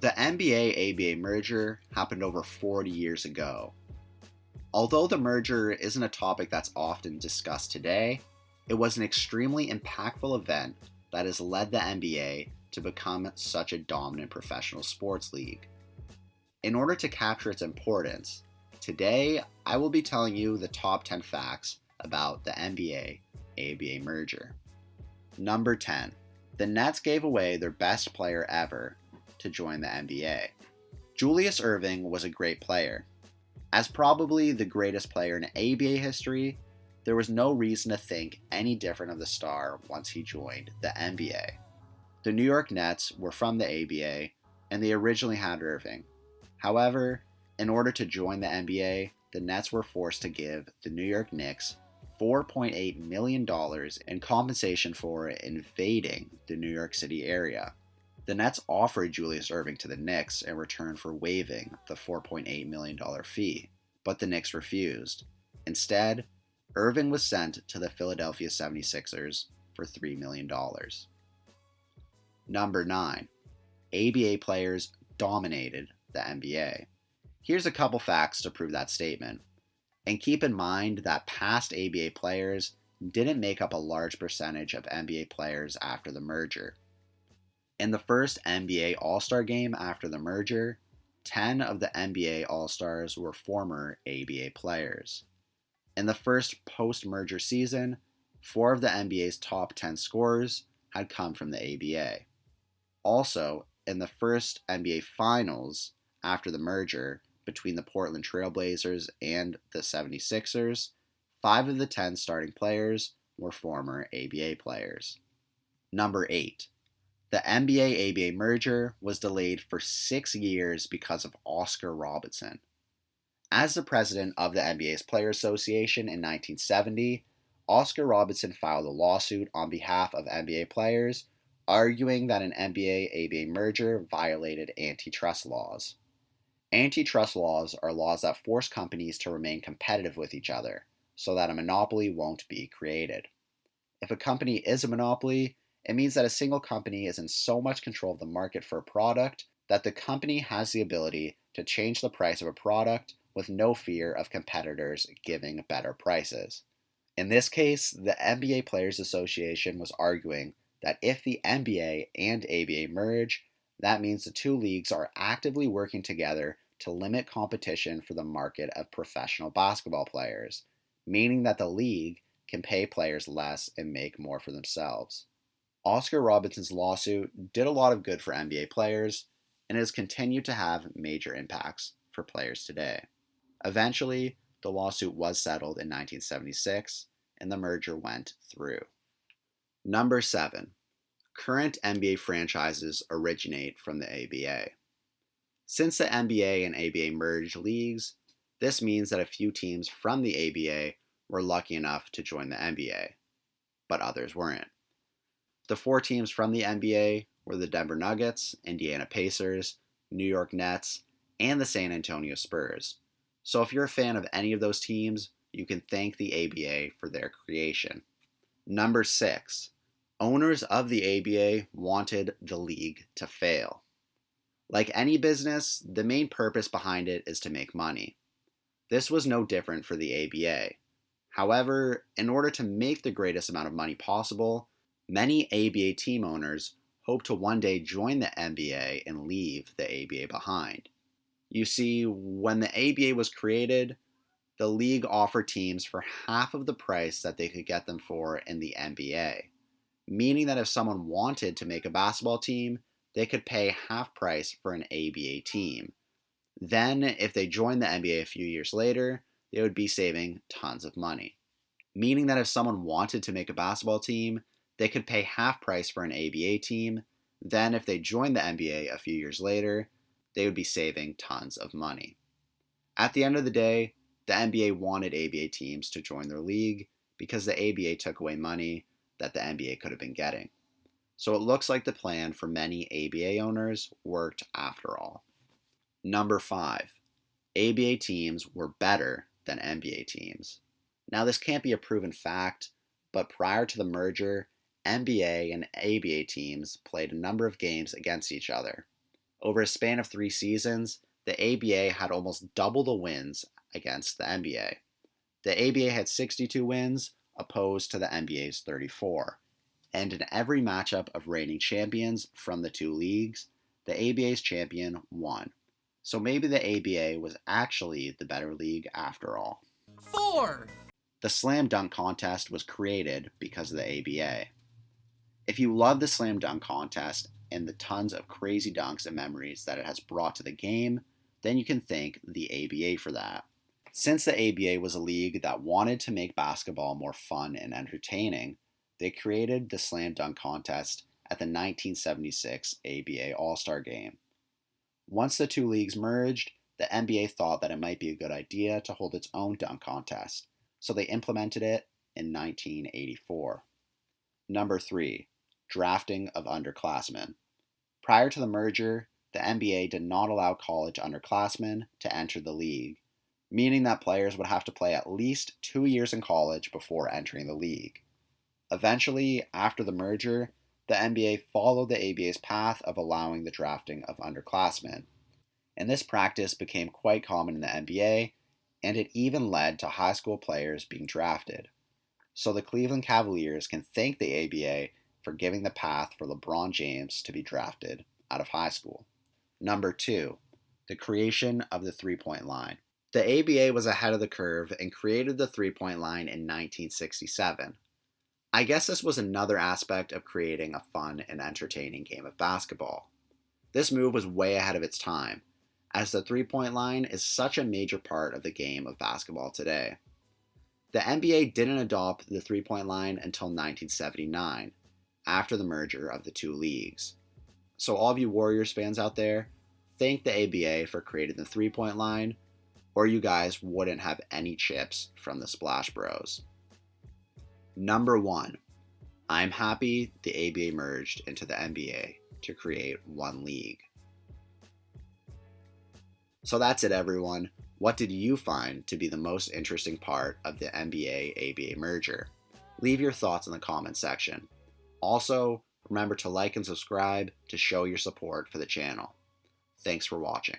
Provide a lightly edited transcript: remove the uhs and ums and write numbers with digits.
The NBA-ABA merger happened over 40 years ago. Although the merger isn't a topic that's often discussed today, it was an extremely impactful event that has led the NBA to become such a dominant professional sports league. In order to capture its importance, today I will be telling you the top 10 facts about the NBA-ABA merger. Number 10. The Nets gave away their best player ever to join the NBA. Julius Erving was a great player. As probably the greatest player in ABA history, there was no reason to think any different of the star once he joined the NBA. The New York Nets were from the ABA, and they originally had Erving. However, in order to join the NBA, the Nets were forced to give the New York Knicks $4.8 million in compensation for invading the New York City area. The Nets offered Julius Erving to the Knicks in return for waiving the $4.8 million fee, but the Knicks refused. Instead, Erving was sent to the Philadelphia 76ers for $3 million. Number 9. ABA players dominated the NBA. Here's a couple facts to prove that statement. And keep in mind that past ABA players didn't make up a large percentage of NBA players after the merger. In the first NBA All-Star game after the merger, 10 of the NBA All-Stars were former ABA players. In the first post-merger season, 4 of the NBA's top 10 scorers had come from the ABA. Also, in the first NBA Finals after the merger between the Portland Trail Blazers and the 76ers, 5 of the 10 starting players were former ABA players. Number 8. The NBA-ABA merger was delayed for 6 years because of Oscar Robertson. As the president of the NBA's Players Association in 1970, Oscar Robertson filed a lawsuit on behalf of NBA players, arguing that an NBA-ABA merger violated antitrust laws. Antitrust laws are laws that force companies to remain competitive with each other, so that a monopoly won't be created. If a company is a monopoly, it means that a single company is in so much control of the market for a product that the company has the ability to change the price of a product with no fear of competitors giving better prices. In this case, the NBA Players Association was arguing that if the NBA and ABA merge, that means the two leagues are actively working together to limit competition for the market of professional basketball players, meaning that the league can pay players less and make more for themselves. Oscar Robertson's lawsuit did a lot of good for NBA players, and has continued to have major impacts for players today. Eventually, the lawsuit was settled in 1976, and the merger went through. Number 7. Current NBA franchises originate from the ABA. Since the NBA and ABA merged leagues, this means that a few teams from the ABA were lucky enough to join the NBA, but others weren't. The 4 teams from the NBA were the Denver Nuggets, Indiana Pacers, New York Nets, and the San Antonio Spurs. So if you're a fan of any of those teams, you can thank the ABA for their creation. Number 6. Owners of the ABA wanted the league to fail. Like any business, the main purpose behind it is to make money. This was no different for the ABA. However, in order to make the greatest amount of money possible, many ABA team owners hope to one day join the NBA and leave the ABA behind. You see, when the ABA was created, the league offered teams for half of the price that they could get them for in the NBA, meaning that if someone wanted to make a basketball team, they could pay half price for an ABA team. Then, if they joined the NBA a few years later, they would be saving tons of money. Meaning that if someone wanted to make a basketball team, they could pay half price for an ABA team. Then, if they joined the NBA a few years later, they would be saving tons of money. At the end of the day, the NBA wanted ABA teams to join their league because the ABA took away money that the NBA could have been getting. So it looks like the plan for many ABA owners worked after all. Number 5. ABA teams were better than NBA teams. Now this can't be a proven fact, but prior to the merger, NBA and ABA teams played a number of games against each other. Over a span of 3 seasons, the ABA had almost double the wins against the NBA. The ABA had 62 wins, opposed to the NBA's 34. And in every matchup of reigning champions from the two leagues, the ABA's champion won. So maybe the ABA was actually the better league after all. 4. The slam dunk contest was created because of the ABA. If you love the slam dunk contest and the tons of crazy dunks and memories that it has brought to the game, then you can thank the ABA for that. Since the ABA was a league that wanted to make basketball more fun and entertaining, they created the slam dunk contest at the 1976 ABA All-Star Game. Once the two leagues merged, the NBA thought that it might be a good idea to hold its own dunk contest, so they implemented it in 1984. Number 3. Drafting of underclassmen. Prior to the merger, the NBA did not allow college underclassmen to enter the league, meaning that players would have to play at least 2 years in college before entering the league. Eventually, after the merger, the NBA followed the ABA's path of allowing the drafting of underclassmen, and this practice became quite common in the NBA, and it even led to high school players being drafted. So the Cleveland Cavaliers can thank the ABA for giving the path for LeBron James to be drafted out of high school. Number 2. The creation of the three-point line. The ABA was ahead of the curve and created the three-point line in 1967. I guess this was another aspect of creating a fun and entertaining game of basketball. This move was way ahead of its time, as the three-point line is such a major part of the game of basketball today. The NBA didn't adopt the three-point line until 1979, after the merger of the two leagues. So all of you Warriors fans out there, thank the ABA for creating the three-point line, or you guys wouldn't have any chips from the Splash Bros. Number 1. I'm happy the ABA merged into the NBA to create one league. So that's it, everyone. What did you find to be the most interesting part of the NBA-ABA merger? Leave your thoughts in the comments section. Also, remember to like and subscribe to show your support for the channel. Thanks for watching.